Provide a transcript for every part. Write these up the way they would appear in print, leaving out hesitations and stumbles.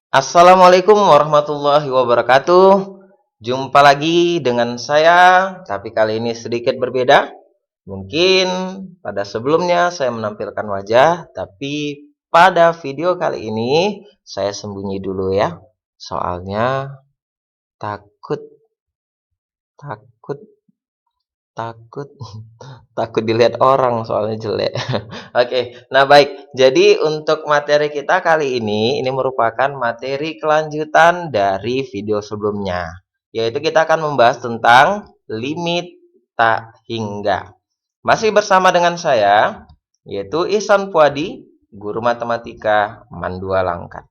Assalamualaikum warahmatullahi wabarakatuh. Jumpa lagi dengan saya, tapi kali ini sedikit berbeda. Mungkin pada sebelumnya saya menampilkan wajah, tapi pada video kali ini saya sembunyi dulu ya. Soalnya takut, takut, takut, takut dilihat orang soalnya jelek. Oke, nah baik. Jadi untuk materi kita kali ini merupakan materi kelanjutan dari video sebelumnya. Yaitu kita akan membahas tentang limit tak hingga. Masih bersama dengan saya, yaitu Ihsan Puadi, guru matematika Mandua Langkat.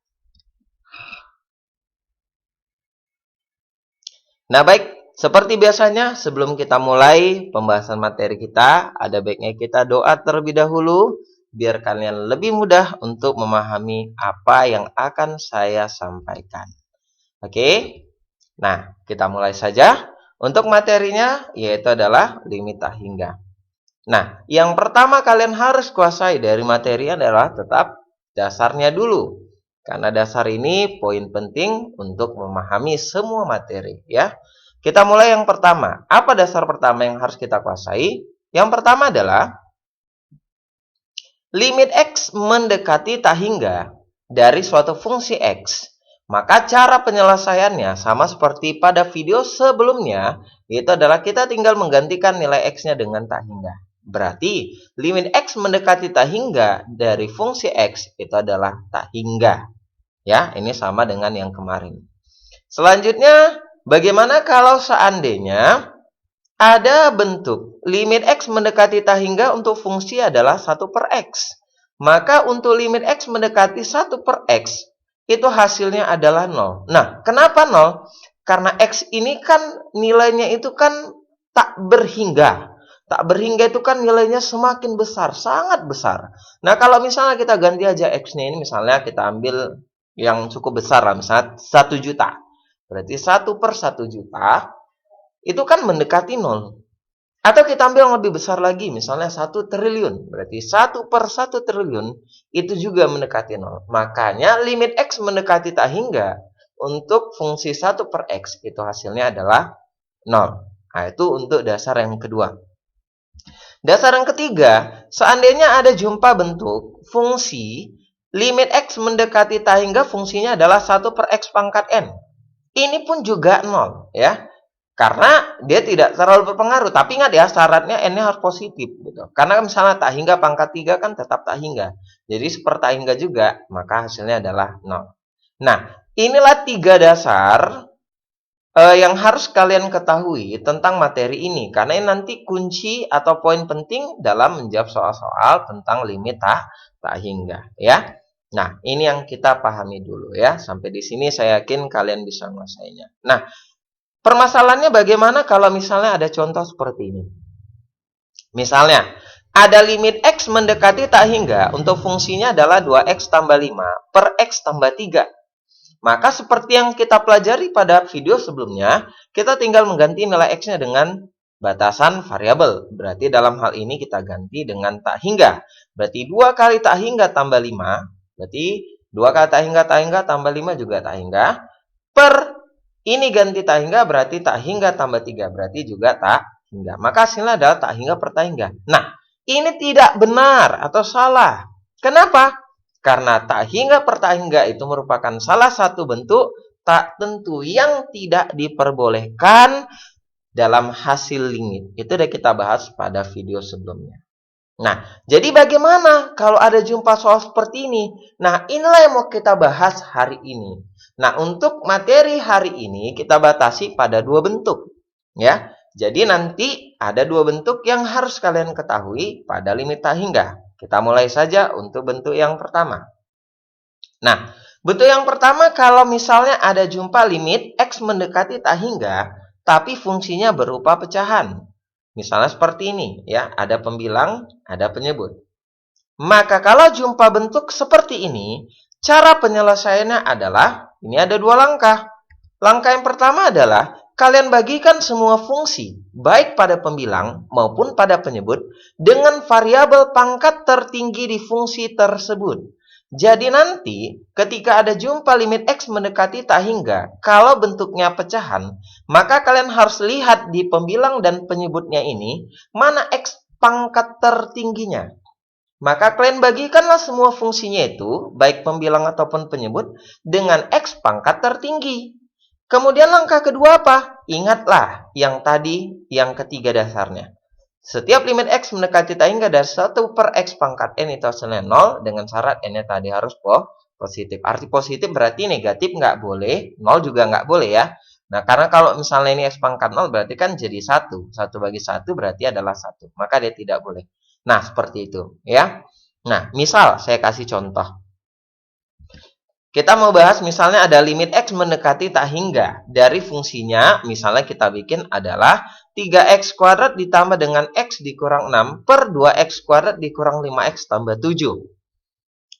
Nah baik, seperti biasanya sebelum kita mulai pembahasan materi kita, ada baiknya kita doa terlebih dahulu, biar kalian lebih mudah untuk memahami apa yang akan saya sampaikan. Oke, nah kita mulai saja. Untuk materinya yaitu adalah limit tak hingga. Nah, yang pertama kalian harus kuasai dari materi adalah tetap dasarnya dulu. Karena dasar ini poin penting untuk memahami semua materi ya. Kita mulai yang pertama. Apa dasar pertama yang harus kita kuasai? Yang pertama adalah limit X mendekati tak hingga dari suatu fungsi X. Maka cara penyelesaiannya sama seperti pada video sebelumnya, yaitu adalah kita tinggal menggantikan nilai X-nya dengan tak hingga. Berarti limit X mendekati tak hingga dari fungsi X itu adalah tak hingga. Ya, ini sama dengan yang kemarin. Selanjutnya, bagaimana kalau seandainya ada bentuk limit X mendekati tak hingga untuk fungsi adalah 1 per X. Maka untuk limit X mendekati 1 per X, itu hasilnya adalah 0. Nah, kenapa 0? Karena X ini kan nilainya itu kan tak berhingga. Tak berhingga itu kan nilainya semakin besar, sangat besar. Nah, kalau misalnya kita ganti aja X-nya ini, misalnya kita ambil yang cukup besar lah, misalnya 1 juta. Berarti 1 per 1 juta itu kan mendekati 0. Atau kita ambil yang lebih besar lagi, misalnya 1 triliun. Berarti 1 per 1 triliun itu juga mendekati 0. Makanya limit X mendekati tak hingga untuk fungsi 1 per X itu hasilnya adalah 0. Nah, itu untuk dasar yang kedua. Dasar yang ketiga, seandainya ada jumpa bentuk fungsi limit X mendekati tak hingga fungsinya adalah 1 per X pangkat N. Ini pun juga 0 ya. Karena dia tidak terlalu berpengaruh. Tapi ingat ya, syaratnya N-nya harus positif. Gitu. Karena misalnya tak hingga pangkat 3 kan tetap tak hingga. Jadi seperti tak hingga juga, maka hasilnya adalah 0. Nah, inilah 3 dasar yang harus kalian ketahui tentang materi ini. Karena ini nanti kunci atau poin penting dalam menjawab soal-soal tentang limit tak hingga. Ya. Nah, ini yang kita pahami dulu ya. Sampai di sini saya yakin kalian bisa menguasainya. Nah, permasalahannya bagaimana kalau misalnya ada contoh seperti ini. Misalnya, ada limit X mendekati tak hingga untuk fungsinya adalah 2X tambah 5 per X tambah 3. Maka seperti yang kita pelajari pada video sebelumnya, kita tinggal mengganti nilai X-nya dengan batasan variabel. Berarti dalam hal ini kita ganti dengan tak hingga. Berarti 2 kali tak hingga tambah 5. Berarti 2 kali tak hingga tambah 5 juga tak hingga. Per ini ganti tak hingga berarti tak hingga tambah 3. Berarti juga tak hingga. Maka hasilnya adalah tak hingga per tak hingga. Nah, ini tidak benar atau salah. Kenapa? Karena tak hingga per tak hingga itu merupakan salah satu bentuk tak tentu yang tidak diperbolehkan dalam hasil limit. Itu sudah kita bahas pada video sebelumnya. Nah, jadi bagaimana kalau ada jumpa soal seperti ini? Nah, inilah yang mau kita bahas hari ini. Nah, untuk materi hari ini kita batasi pada 2 bentuk. Ya, jadi nanti ada 2 bentuk yang harus kalian ketahui pada limit tak hingga. Kita mulai saja untuk bentuk yang pertama. Nah, bentuk yang pertama kalau misalnya ada jumpa limit X mendekati tak hingga, tapi fungsinya berupa pecahan. Misalnya seperti ini, ya, ada pembilang, ada penyebut. Maka kalau jumpa bentuk seperti ini, cara penyelesaiannya adalah, ini ada 2 langkah. Langkah yang pertama adalah, kalian bagikan semua fungsi, baik pada pembilang maupun pada penyebut, dengan variabel pangkat tertinggi di fungsi tersebut. Jadi nanti ketika ada jumpa limit X mendekati tak hingga, kalau bentuknya pecahan, maka kalian harus lihat di pembilang dan penyebutnya ini, mana X pangkat tertingginya. Maka kalian bagikanlah semua fungsinya itu, baik pembilang ataupun penyebut, dengan X pangkat tertinggi. Kemudian langkah kedua apa? Ingatlah yang tadi, yang ketiga dasarnya. Setiap limit X mendekati tak hingga dari 1 per X pangkat N itu hasilnya 0, dengan syarat N-nya tadi harus positif. Arti positif berarti negatif nggak boleh, 0 juga nggak boleh ya. Nah, karena kalau misalnya ini X pangkat 0 berarti kan jadi 1. 1 bagi 1 berarti adalah 1. Maka dia tidak boleh. Nah, seperti itu ya. Nah, misal saya kasih contoh. Kita mau bahas misalnya ada limit X mendekati tak hingga. Dari fungsinya, misalnya kita bikin adalah 3X kuadrat ditambah dengan X dikurang 6 per 2X kuadrat dikurang 5X tambah 7.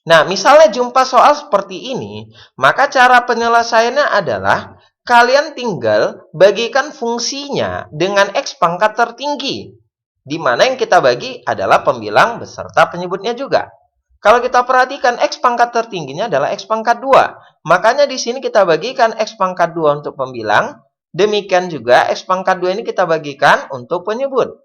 Nah, misalnya jumpa soal seperti ini, maka cara penyelesaiannya adalah kalian tinggal bagikan fungsinya dengan X pangkat tertinggi. Di mana yang kita bagi adalah pembilang beserta penyebutnya juga. Kalau kita perhatikan X pangkat tertingginya adalah X pangkat 2. Makanya di sini kita bagikan X pangkat 2 untuk pembilang. Demikian juga X pangkat 2 ini kita bagikan untuk penyebut.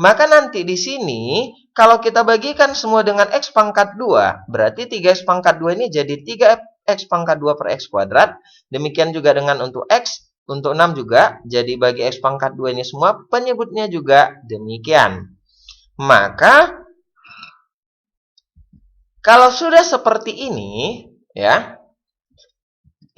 Maka nanti di sini kalau kita bagikan semua dengan X pangkat 2, berarti 3X pangkat 2 ini jadi 3X pangkat 2 per X kuadrat. Demikian juga dengan untuk X, untuk 6 juga. Jadi bagi X pangkat 2 ini semua, penyebutnya juga demikian. Maka kalau sudah seperti ini, ya,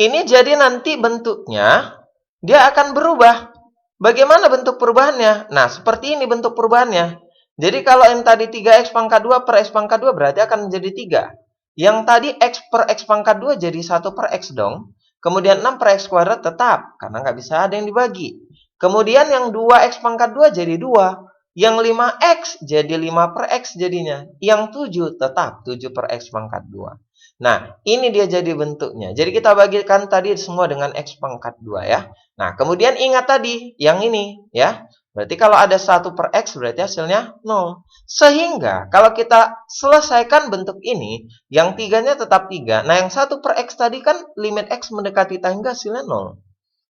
ini jadi nanti bentuknya, dia akan berubah. Bagaimana bentuk perubahannya? Nah, seperti ini bentuk perubahannya. Jadi kalau yang tadi 3X pangkat 2 per X pangkat 2 berarti akan menjadi 3. Yang tadi X per X pangkat 2 jadi 1 per X dong. Kemudian 6 per X kuadrat tetap, karena nggak bisa ada yang dibagi. Kemudian yang 2X pangkat 2 jadi 2. Yang 5X jadi 5 per X jadinya. Yang 7 tetap 7 per X pangkat 2. Nah, ini dia jadi bentuknya. Jadi kita bagikan tadi semua dengan X pangkat 2 ya. Nah, kemudian ingat tadi yang ini ya. Berarti kalau ada 1 per X berarti hasilnya 0. Sehingga kalau kita selesaikan bentuk ini, yang 3-nya tetap 3. Nah, yang 1 per X tadi kan limit X mendekati tangga hasilnya 0.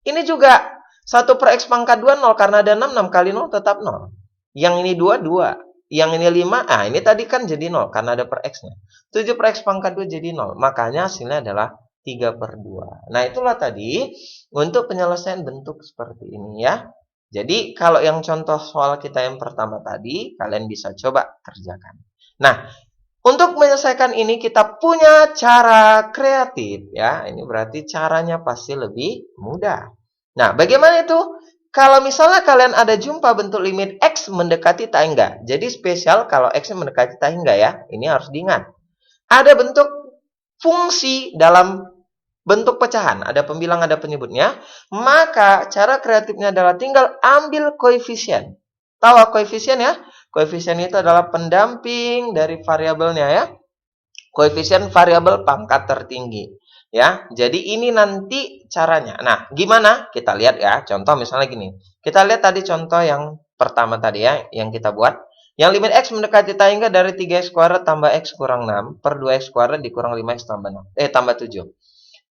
Ini juga 1 per X pangkat 2 0 karena ada 6, 6 kali 0 tetap 0. Yang ini 2, 2. Yang ini 5, ini tadi kan jadi 0 karena ada per X-nya. 7 per X pangkat 2 jadi 0. Makanya hasilnya adalah 3 per 2. Nah, itulah tadi untuk penyelesaian bentuk seperti ini ya. Jadi, kalau yang contoh soal kita yang pertama tadi, kalian bisa coba kerjakan. Nah, untuk menyelesaikan ini kita punya cara kreatif ya. Ini berarti caranya pasti lebih mudah. Nah, bagaimana itu? Kalau misalnya kalian ada jumpa bentuk limit X mendekati tak hingga. Jadi spesial kalau X-nya mendekati tak hingga ya. Ini harus diingat. Ada bentuk fungsi dalam bentuk pecahan. Ada pembilang, ada penyebutnya. Maka cara kreatifnya adalah tinggal ambil koefisien. Tahu koefisien ya? Koefisien itu adalah pendamping dari variabelnya ya. Koefisien variabel pangkat tertinggi. Ya, jadi ini nanti caranya. Nah, gimana? Kita lihat ya. Contoh misalnya gini. Kita lihat tadi contoh yang pertama tadi ya, yang kita buat. Yang limit X mendekati tak hingga dari 3X kuadrat tambah X kurang 6 per 2X kuadrat dikurang 5X tambah 7.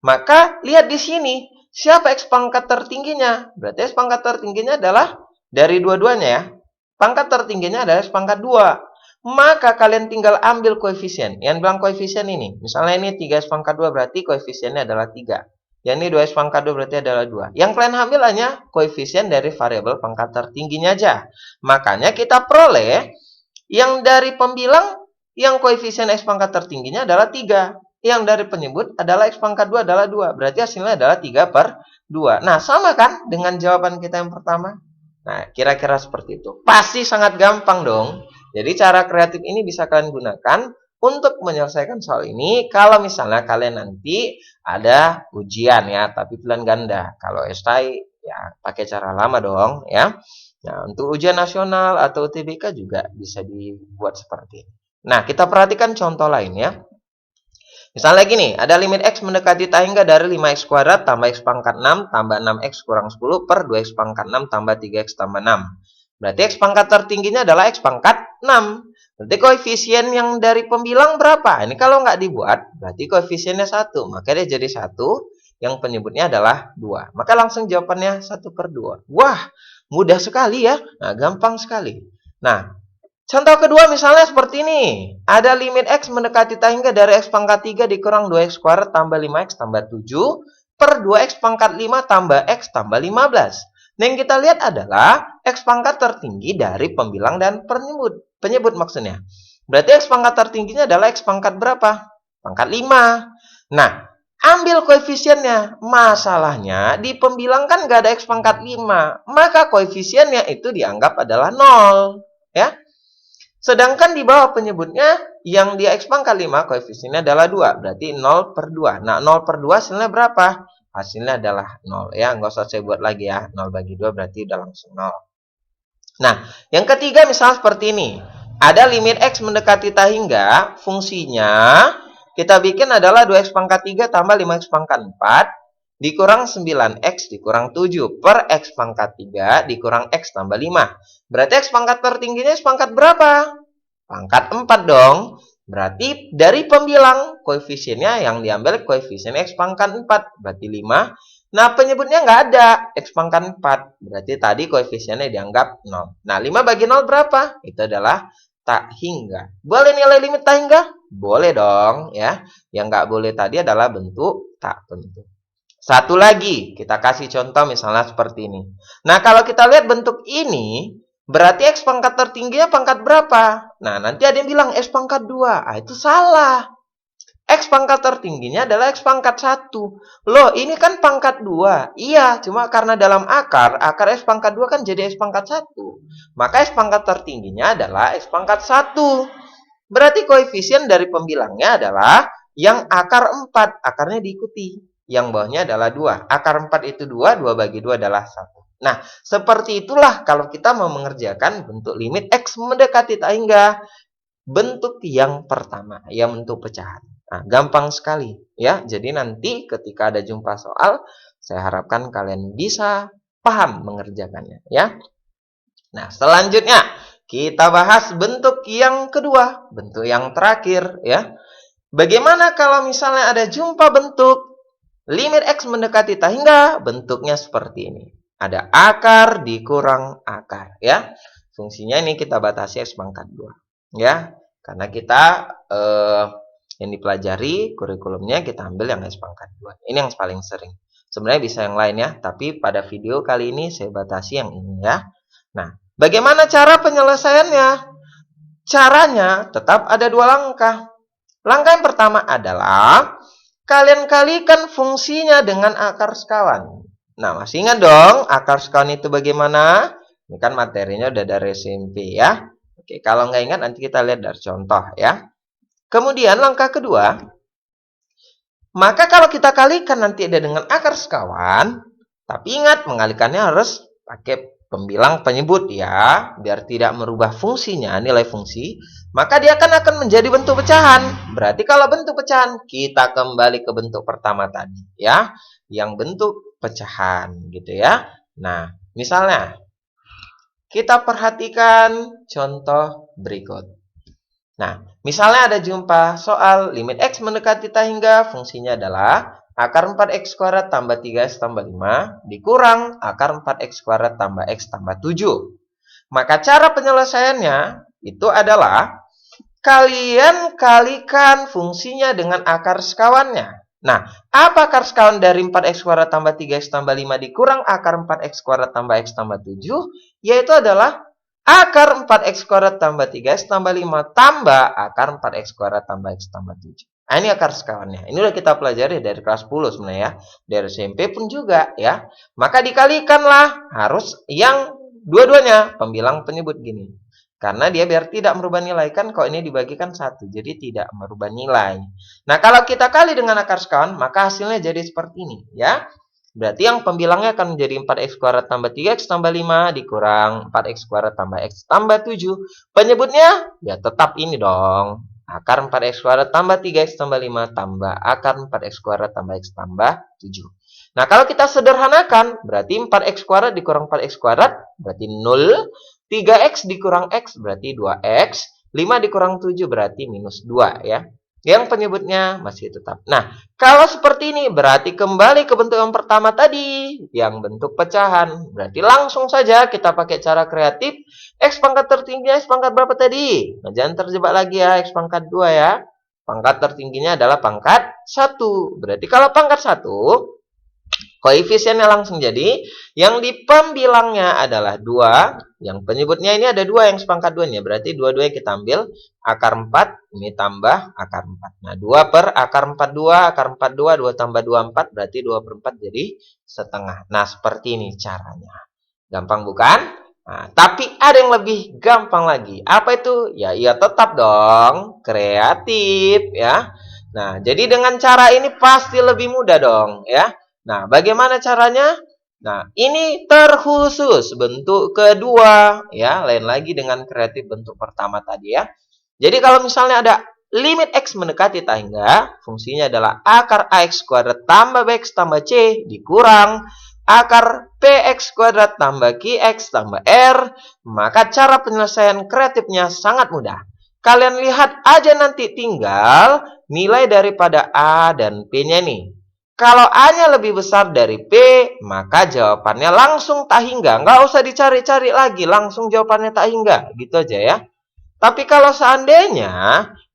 Maka lihat di sini, siapa X pangkat tertingginya? Berarti X pangkat tertingginya adalah dari dua-duanya ya. Pangkat tertingginya adalah X pangkat 2. Maka kalian tinggal ambil koefisien. Yang bilang koefisien ini. Misalnya ini 3X pangkat 2 berarti koefisiennya adalah 3. Yang ini 2X pangkat 2 berarti adalah 2. Yang kalian ambil hanya koefisien dari variabel pangkat tertingginya aja. Makanya kita peroleh yang dari pembilang yang koefisien X pangkat tertingginya adalah 3. Yang dari penyebut adalah X pangkat 2 adalah 2. Berarti hasilnya adalah 3 per 2. Nah, sama kan dengan jawaban kita yang pertama? Nah, kira-kira seperti itu. Pasti sangat gampang dong. Jadi cara kreatif ini bisa kalian gunakan untuk menyelesaikan soal ini. Kalau misalnya kalian nanti ada ujian ya, tapi pilihan ganda. Kalau esai ya pakai cara lama dong ya. Nah, untuk ujian nasional atau UTBK juga bisa dibuat seperti ini. Nah, kita perhatikan contoh lain ya. Misalnya gini, ada limit X mendekati tak hingga dari 5X kuadrat tambah X pangkat 6 tambah 6X kurang 10 per 2X pangkat 6 tambah 3X tambah 6. Berarti X pangkat tertingginya adalah X pangkat 6. Berarti koefisien yang dari pembilang berapa? Ini kalau nggak dibuat, berarti koefisiennya 1. Maka dia jadi 1, yang penyebutnya adalah 2. Maka langsung jawabannya 1/2. Wah, mudah sekali ya. Nah, gampang sekali. Nah, contoh kedua misalnya seperti ini. Ada limit X mendekati tak hingga dari X pangkat 3 dikurang 2X kuadrat tambah 5X tambah 7 per 2X pangkat 5 tambah X tambah 15. Nah, yang kita lihat adalah X pangkat tertinggi dari pembilang dan penyebut maksudnya. Berarti X pangkat tertingginya adalah X pangkat berapa? Pangkat 5. Nah, ambil koefisiennya. Masalahnya di pembilang kan nggak ada X pangkat 5. Maka koefisiennya itu dianggap adalah 0. Ya. Sedangkan di bawah penyebutnya yang dia X pangkat 5 koefisiennya adalah 2. Berarti 0/2. Nah, 0/2 hasilnya berapa? Hasilnya adalah 0 ya. Nggak usah saya buat lagi ya. 0 bagi 2 berarti udah langsung 0. Nah, yang ketiga misalnya seperti ini. Ada limit X mendekati tak hingga. Fungsinya kita bikin adalah 2X pangkat 3 tambah 5X pangkat 4 dikurang 9X dikurang 7 per X pangkat 3 dikurang X tambah 5. Berarti X pangkat tertingginya X pangkat berapa? Pangkat 4 dong. Berarti dari pembilang koefisiennya yang diambil koefisien X pangkat 4. Berarti 5. Nah, penyebutnya nggak ada. X pangkat 4. Berarti tadi koefisiennya dianggap 0. Nah, 5 bagi 0 berapa? Itu adalah tak hingga. Boleh nilai limit tak hingga? Boleh dong. Ya. Yang nggak boleh tadi adalah bentuk tak bentuk. Satu lagi, kita kasih contoh misalnya seperti ini. Nah, kalau kita lihat bentuk ini, berarti X pangkat tertingginya pangkat berapa? Nah, nanti ada yang bilang X pangkat 2. Ah, itu salah. X pangkat tertingginya adalah X pangkat 1. Loh, ini kan pangkat 2. Iya, cuma karena dalam akar X pangkat 2 kan jadi X pangkat 1. Maka X pangkat tertingginya adalah X pangkat 1. Berarti koefisien dari pembilangnya adalah yang akar 4. Akarnya diikuti. Yang bawahnya adalah 2. Akar 4 itu 2, 2 bagi 2 adalah 1. Nah, seperti itulah kalau kita mau mengerjakan bentuk limit X mendekati tak hingga. Bentuk yang pertama, yang bentuk pecahan. Nah, gampang sekali ya. Jadi nanti ketika ada jumpa soal, saya harapkan kalian bisa paham mengerjakannya ya. Nah, selanjutnya kita bahas bentuk yang kedua, bentuk yang terakhir ya. Bagaimana kalau misalnya ada jumpa bentuk limit X mendekati tak hingga, bentuknya seperti ini. Ada akar dikurang akar ya. Fungsinya ini kita batasi X pangkat 2 ya. Karena kita yang dipelajari kurikulumnya kita ambil yang X pangkat 2. Ini yang paling sering. Sebenarnya bisa yang lain ya, tapi pada video kali ini saya batasi yang ini ya. Nah, bagaimana cara penyelesaiannya? Caranya tetap ada 2 langkah. Langkah yang pertama adalah kalian kalikan fungsinya dengan akar sekawan. Nah, masih ingat dong akar sekawan itu bagaimana? Ini kan materinya udah dari SMP ya. Oke, kalau nggak ingat nanti kita lihat dari contoh ya. Kemudian langkah kedua, maka kalau kita kalikan nanti ada dengan akar sekawan, tapi ingat mengalikannya harus pakai pembilang penyebut ya, biar tidak merubah fungsinya, nilai fungsi, maka dia akan menjadi bentuk pecahan. Berarti kalau bentuk pecahan, kita kembali ke bentuk pertama tadi ya, yang bentuk pecahan gitu ya. Nah, misalnya kita perhatikan contoh berikut. Nah, misalnya ada jumpa soal limit X mendekati tak hingga, fungsinya adalah akar 4X kuadrat tambah 3X tambah 5 dikurang akar 4X kuadrat tambah X tambah 7. Maka cara penyelesaiannya itu adalah kalian kalikan fungsinya dengan akar sekawannya. Nah, apa akar sekawan dari 4X kuadrat tambah 3X tambah 5 dikurang akar 4X kuadrat tambah X tambah 7? Yaitu adalah akar 4X kuadrat tambah 3X tambah 5 tambah akar 4X kuadrat tambah X tambah 7. Nah, ini akar sekawannya. Ini udah kita pelajari dari kelas 10 sebenarnya ya. Dari SMP pun juga ya. Maka dikalikanlah harus yang dua-duanya pembilang penyebut gini. Karena dia biar tidak merubah nilai kan kalau ini dibagikan 1. Jadi tidak merubah nilai. Nah, kalau kita kali dengan akar sekawan maka hasilnya jadi seperti ini ya. Berarti yang pembilangnya akan menjadi 4X kuadrat tambah 3X tambah 5 dikurang 4X kuadrat tambah X tambah 7. Penyebutnya ya tetap ini dong. Akar 4X kuadrat tambah 3X tambah 5 tambah akar 4X kuadrat tambah X tambah 7. Nah, kalau kita sederhanakan berarti 4X kuadrat dikurang 4X kuadrat berarti 0. 3x dikurang x berarti 2x. 5 dikurang 7 berarti minus 2 ya. Yang penyebutnya masih tetap. Nah, kalau seperti ini berarti kembali ke bentuk yang pertama tadi, yang bentuk pecahan. Berarti langsung saja kita pakai cara kreatif. X pangkat tertingginya X pangkat berapa tadi? Nah, jangan terjebak lagi ya, X pangkat 2 ya. Pangkat tertingginya adalah pangkat 1. Berarti kalau pangkat 1, koefisiennya langsung jadi, yang di pembilangnya adalah 2, yang penyebutnya ini ada 2 yang sepangkat 2 nya, berarti dua-duanya kita ambil, akar 4, ini tambah akar 4. Nah, 2 per akar 42, akar 42, 2 tambah 2, 4, berarti 2 per 4 jadi setengah. Nah, seperti ini caranya. Gampang bukan? Nah, tapi ada yang lebih gampang lagi. Apa itu? Ya, iya tetap dong, kreatif ya. Nah, jadi dengan cara ini pasti lebih mudah dong ya. Nah, bagaimana caranya? Nah, ini terkhusus bentuk kedua ya, lain lagi dengan kreatif bentuk pertama tadi ya. Jadi kalau misalnya ada limit x mendekati tak hingga, fungsinya adalah akar ax kuadrat tambah bx tambah c dikurang akar px kuadrat tambah qx tambah r, maka cara penyelesaian kreatifnya sangat mudah. Kalian lihat aja nanti tinggal nilai daripada a dan p-nya nih. Kalau A-nya lebih besar dari P, maka jawabannya langsung tak hingga. Nggak usah dicari-cari lagi, langsung jawabannya tak hingga. Gitu aja ya. Tapi kalau seandainya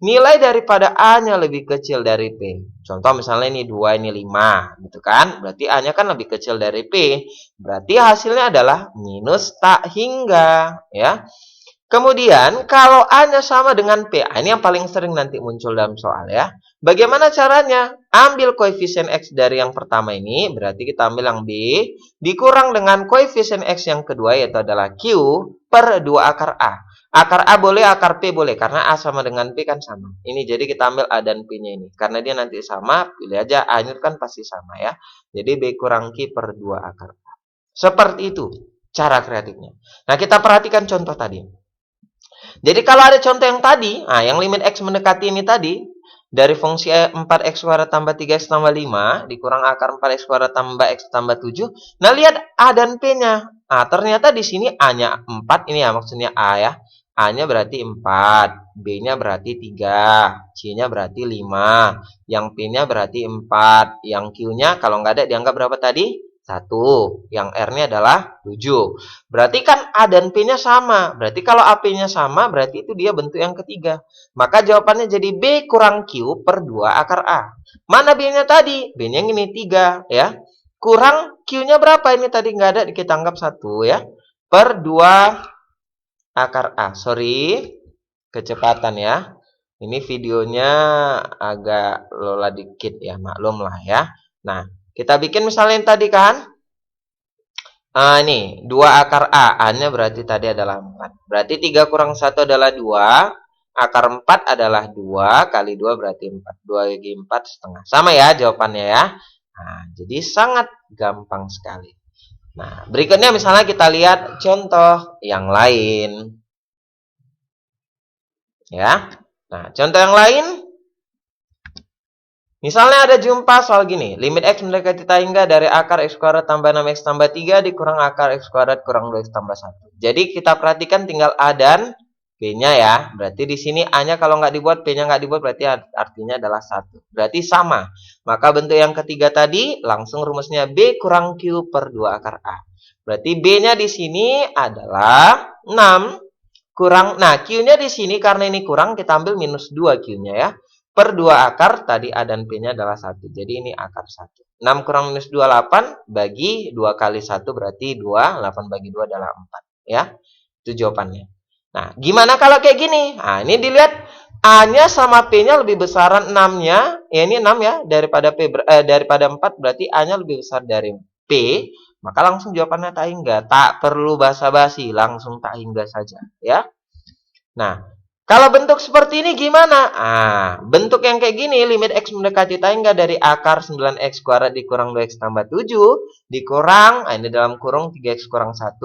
nilai daripada A-nya lebih kecil dari P. Contoh misalnya ini 2, ini 5. Gitu kan? Berarti A-nya kan lebih kecil dari P. Berarti hasilnya adalah minus tak hingga. Ya. Kemudian, kalau A-nya sama dengan P, ini yang paling sering nanti muncul dalam soal ya. Bagaimana caranya? Ambil koefisien X dari yang pertama ini, berarti kita ambil yang B, dikurang dengan koefisien X yang kedua, yaitu adalah Q per 2 akar A. Akar A boleh, akar P boleh, karena A sama dengan P kan sama. Ini jadi kita ambil A dan P-nya ini. Karena dia nanti sama, pilih aja A-nya kan pasti sama ya. Jadi B kurang Q per 2 akar A. Seperti itu cara kreatifnya. Nah, kita perhatikan contoh tadi. Jadi kalau ada contoh yang tadi, yang limit X mendekati ini tadi, dari fungsi 4X kuadrat tambah 3X tambah 5, dikurang akar 4X kuadrat tambah X tambah 7. Nah, lihat A dan P-nya. Nah, ternyata di sini A-nya 4, ini ya maksudnya A ya. A-nya berarti 4, B-nya berarti 3, C-nya berarti 5, yang P-nya berarti 4, yang Q-nya kalau nggak ada dianggap berapa tadi? 1, yang R-nya adalah 7. Berarti kan A dan P-nya sama. Berarti kalau AP-nya sama, berarti itu dia bentuk yang ketiga. Maka jawabannya jadi B kurang Q per 2 akar A. Mana B-nya tadi? B-nya yang ini 3 ya. Kurang Q-nya berapa? Ini tadi nggak ada, kita anggap 1 ya. Per 2 akar A. Sorry, kecepatan ya. Ini videonya agak lola dikit ya, maklum lah ya. Nah, kita bikin misalnya yang tadi kan. Ini 2 akar A. A-nya berarti tadi adalah 4. Berarti 3 kurang 1 adalah 2. Akar 4 adalah 2. Kali 2 berarti 4. 2 kali 4 setengah. Sama ya jawabannya ya. Nah, jadi sangat gampang sekali. Nah, berikutnya misalnya kita lihat contoh yang lain. Ya. Nah, contoh yang lain. Misalnya ada jumpa soal gini, limit X mendekati tak hingga dari akar X kuadrat tambah 6X tambah 3 dikurang akar X kuadrat kurang 2X tambah 1. Jadi kita perhatikan tinggal A dan B-nya ya. Berarti di sini A-nya kalau nggak dibuat, B-nya nggak dibuat, berarti artinya adalah 1. Berarti sama. Maka bentuk yang ketiga tadi, langsung rumusnya B kurang Q per 2 akar A. Berarti B-nya di sini adalah 6 kurang, nah Q-nya di sini karena ini kurang, kita ambil minus 2 Q-nya ya. Per 2 akar, tadi A dan P-nya adalah 1. Jadi ini akar 1. 6 kurang minus 2, 8. Bagi 2 kali 1 berarti 2. 8 bagi 2 adalah 4. Ya, itu jawabannya. Nah, gimana kalau kayak gini? Nah, ini dilihat A-nya sama P-nya lebih besaran 6-nya. Ya, ini 6 ya. Daripada 4 berarti A-nya lebih besar dari P. Maka langsung jawabannya tak hingga. Tak perlu basa-basi. Langsung tak hingga saja. Ya. Nah, kalau bentuk seperti ini gimana? Bentuk yang kayak gini, limit X mendekati tak hingga dari akar 9X kuadrat dikurang 2X tambah 7, dikurang, ini dalam kurung 3X kurang 1.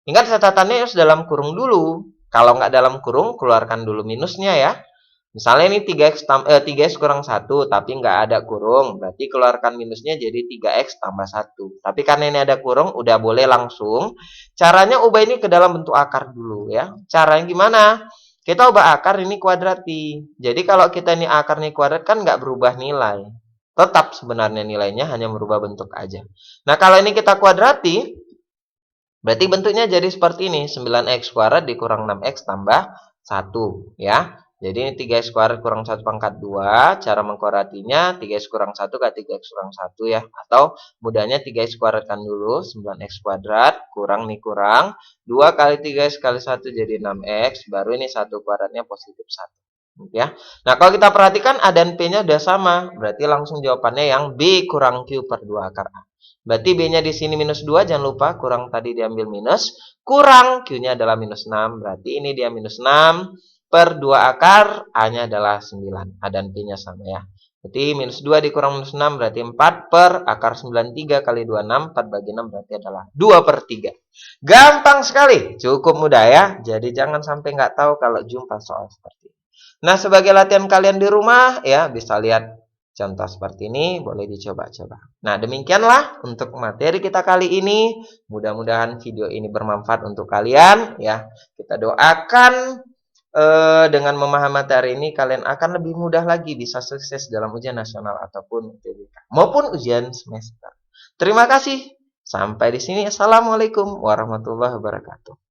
Ingat catatannya harus dalam kurung dulu. Kalau nggak dalam kurung, keluarkan dulu minusnya ya. Misalnya ini 3x kurang 1, tapi nggak ada kurung. Berarti keluarkan minusnya jadi 3x tambah 1. Tapi karena ini ada kurung, udah boleh langsung. Caranya ubah ini ke dalam bentuk akar dulu ya. Caranya gimana? Kita ubah akar ini kuadrati. Jadi kalau kita ini akar ini kuadrat kan nggak berubah nilai. Tetap sebenarnya nilainya hanya merubah bentuk aja. Nah kalau ini kita kuadrati, berarti bentuknya jadi seperti ini. 9x kuadrat dikurang 6x tambah 1 ya. Jadi ini 3x kuadrat kurang 1 pangkat 2. Cara mengkuadratinya 3x kurang 1 ke 3x kurang 1 ya. Atau mudahnya 3x kuadratkan dulu. 9x kuadrat kurang nih kurang. 2 kali 3x kali 1 jadi 6x. Baru ini 1 kuadratnya positif 1. Ya. Nah kalau kita perhatikan A dan P-nya udah sama. Berarti langsung jawabannya yang B kurang Q per 2 akar A. Berarti B-nya di sini minus 2. Jangan lupa kurang tadi diambil minus. Kurang Q-nya adalah minus 6. Berarti ini dia minus 6. Per 2 akar, A-nya adalah 9. A dan P-nya sama ya. Berarti minus 2 dikurang minus 6 berarti 4 per akar 9. 3 kali 2, 6. 4 bagi 6 berarti adalah 2 per 3. Gampang sekali. Cukup mudah ya. Jadi jangan sampai nggak tahu kalau jumpa soal seperti ini. Nah, sebagai latihan kalian di rumah, ya bisa lihat contoh seperti ini, boleh dicoba-coba. Nah, demikianlah untuk materi kita kali ini. Mudah-mudahan video ini bermanfaat untuk kalian. Ya, kita doakan dengan memahami materi ini kalian akan lebih mudah lagi bisa sukses dalam ujian nasional ataupun UTBK maupun ujian semester. Terima kasih. Sampai di sini. Assalamualaikum warahmatullahi wabarakatuh.